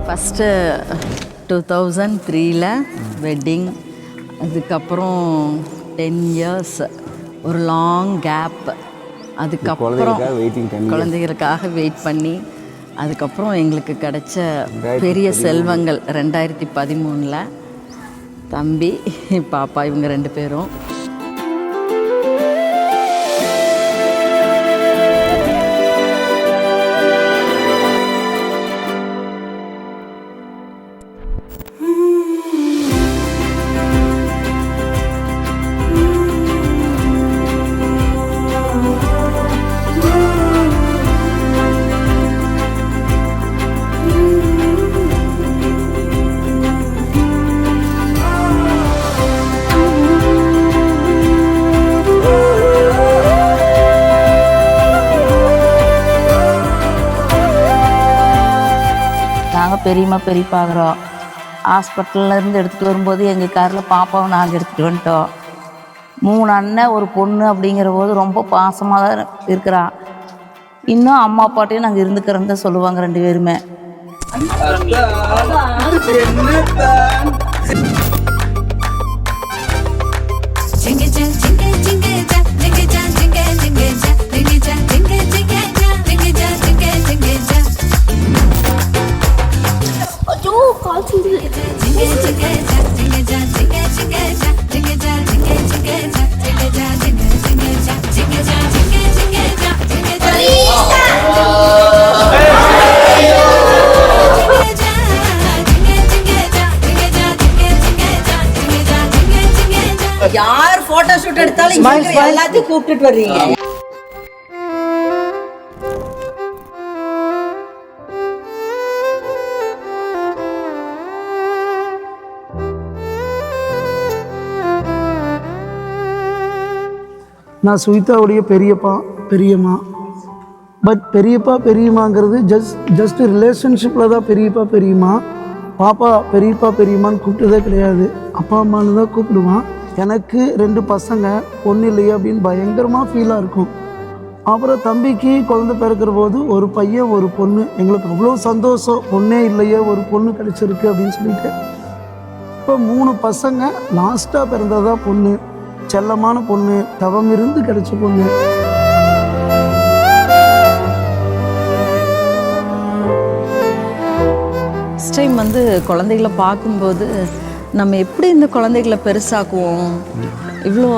First 2003 wedding. அதுக்கப்புறம் 10 years ஒரு long gap. அதுக்கப்புறம் குழந்தைகளுக்காக வெயிட் பண்ணி அதுக்கப்புறம் எங்களுக்கு கிடைச்ச பெரிய செல்வங்கள் 2013 தம்பி பாப்பா இவங்க 2 பேரும். பெரியம்மா பெரியப்பாகிறோம். ஹாஸ்பிட்டல்லேருந்து எடுத்துகிட்டு வரும்போது எங்கள் காரில் பாப்பாவை நாங்கள் எடுத்துகிட்டு வந்துட்டோம். 3 அண்ணன் ஒரு பொண்ணு அப்படிங்கிற போது ரொம்ப பாசமாக தான் இருக்கிறான். இன்னும் அம்மா அப்பாட்டையும் நாங்கள் இருந்துக்கிறோன்னு தான் சொல்லுவாங்க 2 பேருமே. யார் போட்டோ ஷூட் எடுத்தாலும் எல்லாத்தையும் கூப்பிட்டுட்டு வர்றீங்க. நான் சுவிதாவுடைய பெரியப்பா பெரியம்மா. பட் பெரியப்பா பெரியம்மாங்கிறது ஜஸ்ட் ரிலேஷன்ஷிப்பில் தான் பெரியப்பா பெரியம்மா. பாப்பா பெரியப்பா பெரியம்மான்னு கூப்பிட்டதே கிடையாது, அப்பா அம்மானு தான் கூப்பிடுவான். எனக்கு 2 பசங்க, பொண்ணு இல்லையே அப்படின்னு பயங்கரமாக ஃபீலாக இருக்கும். அப்புறம் தம்பிக்கு குழந்தை பிறக்கிற போது ஒரு பையன் ஒரு பொண்ணு. எங்களுக்கு அவ்வளோ சந்தோஷம், பொண்ணே இல்லையே ஒரு பொண்ணு கிடச்சிருக்கு அப்படின்னு சொல்லிட்டு. இப்போ 3 பசங்க, லாஸ்ட்டாக பிறந்ததான் பொண்ணு, செல்லமான பொண்ணு, தவம் இருந்து கிடைச்ச பொண்ணு. ஃபஸ்ட் டைம் வந்து குழந்தைகளை பார்க்கும்போது நம்ம எப்படி இந்த குழந்தைகளை பெருசாக்குவோம், இவ்வளோ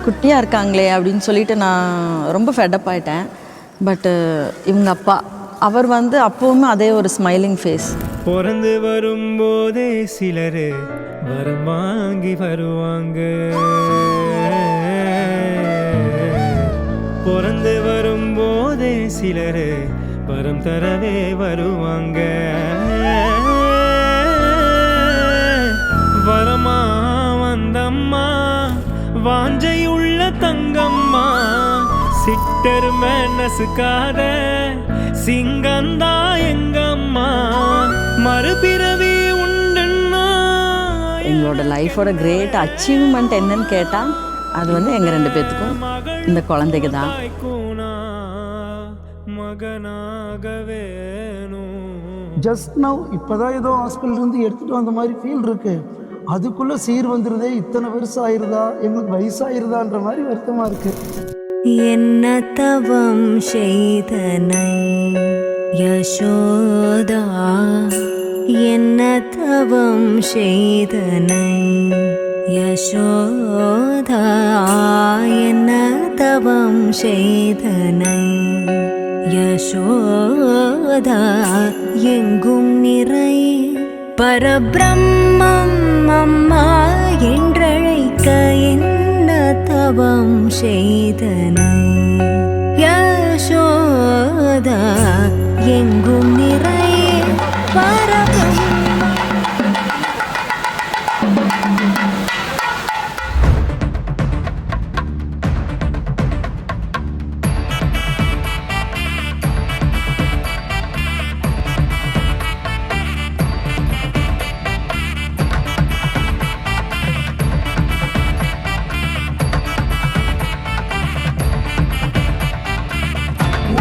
குட்டியாக இருக்காங்களே அப்படின்னு சொல்லிட்டு நான் ரொம்ப ஃபெடப் ஆகிட்டேன். பட்டு இவங்க அப்பா அவர் வந்து அப்போவுமே அதே ஒரு ஸ்மைலிங் ஃபேஸ். பிறந்து வரும்போதே சிலர் வரம் வாங்கி வருவாங்க, பிறந்து வரும்போதே சிலர் வரம் தரவே வருவாங்க. வரமா வந்தம்மா வாஞ்சையுள்ள தங்கம்மா, சிட்டர் நசுக்காத சிங்கந்தா எங்கம்மா, மறுபிறவி உண்டுன்னா. எங்களோட லைஃபோட கிரேட் அச்சீவ்மெண்ட் என்னன்னு கேட்டால் அது வந்து எங்கள் 2 பேர்த்துக்கும் இந்த குழந்தைக்கு தான். ஜஸ்ட் நவ் இப்போ தான் ஏதோ ஹாஸ்பிட்டல்லேருந்து எடுத்துகிட்டு வந்த மாதிரி ஃபீல் இருக்குது. அதுக்குள்ளே சீர் வந்துடுதே, இத்தனை வருஷம் ஆயிருதா, எங்களுக்கு வயசாயிருதான்ற மாதிரி வருத்தமாக இருக்குது. என்ன தவம் செய்தனை யசோதா, என்ன தவம் செய்தனை யசோதா, என்ன தவம் செய்தனை யசோதா, எங்கும் நிறை பரபிரம்மம் அம்மா என்றழைக்க என்ன தவம் செய்தனை யசோதா, எங்கும் நிறை பரபிரம்மம்.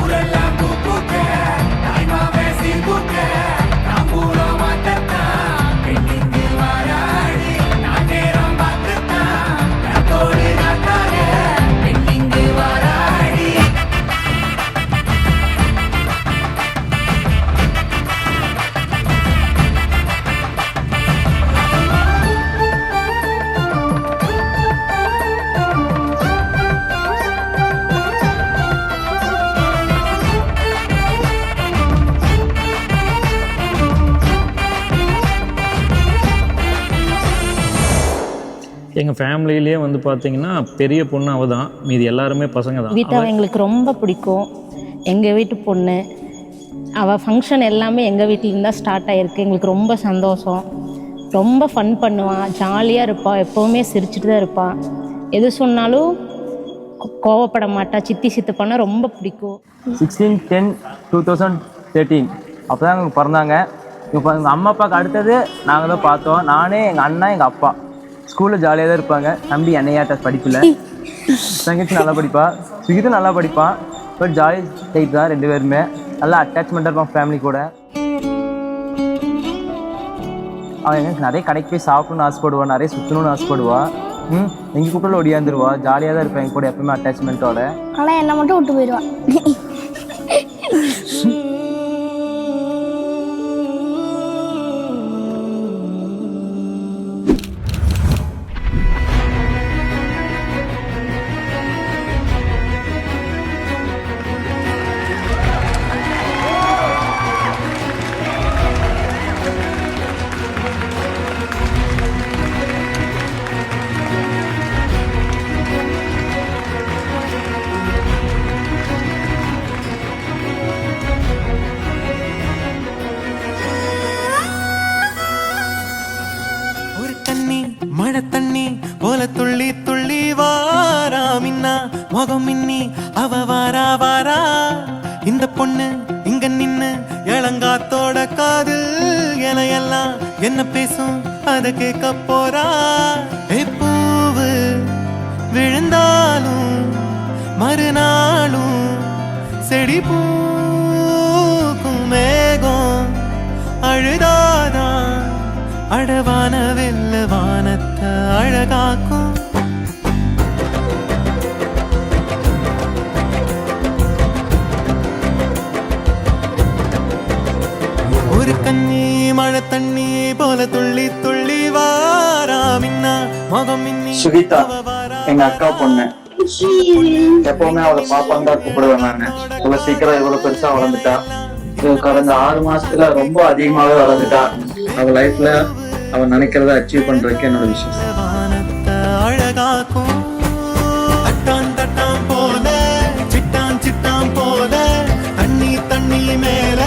Urella bubuke, naima vesi buke, tamburo எங்கள் ஃபேமிலியிலே வந்து பார்த்தீங்கன்னா பெரிய பொண்ணு அவள் தான், மீதி எல்லாருமே பசங்க தான். கீதாவை எங்களுக்கு ரொம்ப பிடிக்கும். எங்கள் வீட்டு பொண்ணு அவள் ஃபங்க்ஷன் எல்லாமே எங்கள் வீட்டிலேருந்து தான் ஸ்டார்ட் ஆகிருக்கு. எங்களுக்கு ரொம்ப சந்தோஷம். ரொம்ப ஃபன் பண்ணுவான், ஜாலியாக இருப்பாள், எப்போவுமே சிரிச்சுட்டு தான் இருப்பாள். எது சொன்னாலும் கோவப்பட மாட்டா. சித்தி சித்தப்பானா ரொம்ப பிடிக்கும். 16/10/2013 அப்போ தான் எங்களுக்கு பிறந்தாங்க. இப்போ எங்கள் அம்மா அப்பாவுக்கு அடுத்தது நாங்கள் தான் பார்த்தோம். நானே, எங்கள் அண்ணா, எங்கள் அப்பா ஸ்கூலில் ஜாலியாக தான் இருப்பாங்க. தம்பி என்னையாட்ட படிப்பில், தங்கச்சி நல்லா படிப்பா, சுகித்தும் நல்லா படிப்பான். பட் ஜாலி டைப் தான் ரெண்டு பேருமே. நல்லா அட்டாச்மெண்ட்டாக இருப்பான் ஃபேமிலி கூட. அவன் எங்களுக்கு நிறைய கடைக்கு போய் சாப்பிடணும்னு ஆசைப்படுவான், நிறைய சுற்றணும்னு ஆசைப்படுவா. எங்கள் கூப்பிட்டு ஒடியாந்துருவா. ஜாலியாக தான் இருப்பேன் எங்க கூட எப்பவுமே அட்டாச்மெண்ட்டோட. ஆனால் என்னை மட்டும் விட்டு போயிடுவான். ஒரு தண்ணி மழை தண்ணி போல துள்ளி துள்ளி வாரா மின்னா முகம் மின்னி அவ வாரா வாரா. இந்த பொண்ணு இங்க நின்னு இளங்காத்தோட காதில் எல்லாம் என்ன பேசும் அத கேட்க போறா. பூவு விழுந்தாலும் மறுநாளும் செடி பூக்கும் மேகம் அழுதாதான் அழவான வெள்ள வானத்தை அழகாக்கும். ஒரு கண்ணி மழை தண்ணி போல துள்ளி துள்ளி வாரா மின்னா முகம் மின்னி. சுகிதா எங்க அக்கா பொண்ணு, எப்பவுமே அவளை பாப்பான்னு தான் கூப்பிடுவேன் நானு. இவ்வளவு சீக்கிரம் இவ்வளவு பெருசா வளர்ந்துட்டா. கடந்த 6 மாசத்துல ரொம்ப அதிகமாவே வளர்ந்துட்டா. அவ லைஃப்ல அவ நினைக்கிறத அச்சீவ் பண்றதுக்கு என்னோட விஷயம். அழகாக்கும் தட்டான் தட்டான் போல சிட்டான் சிட்டான் போல தண்ணி தண்ணி மேல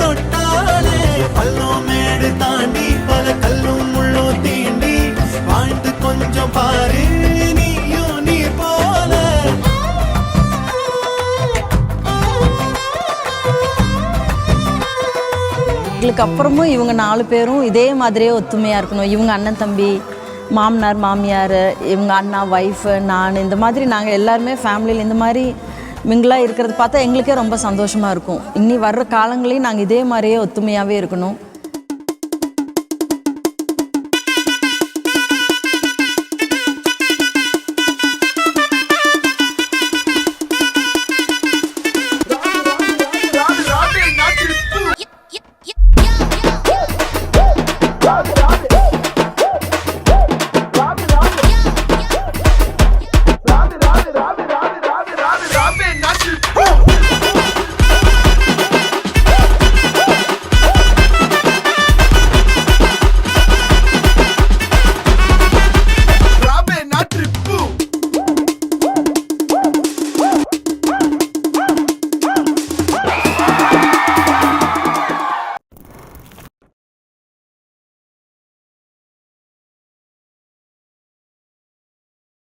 தொட்டாலே பள்ளம் மேடு தாண்டி பல கல்லும் முள்ளும் தீண்டி வாழ்ந்து கொஞ்சம் பாரு நீயும் நீ போல. எங்களுக்கு அப்புறமும் இவங்க 4 பேரும் இதே மாதிரியே ஒத்துமையாக இருக்கணும். இவங்க அண்ணன் தம்பி, மாமனார் மாமியார், இவங்க அண்ணா ஒய்ஃபு, நான், இந்த மாதிரி நாங்கள் எல்லாருமே ஃபேமிலியில் இந்த மாதிரி மிங்கிளாக இருக்கிறது பார்த்தா எங்களுக்கே ரொம்ப சந்தோஷமாக இருக்கும். இனி வர்ற காலங்களையும் நாங்கள் இதே மாதிரியே ஒத்துமையாகவே இருக்கணும்.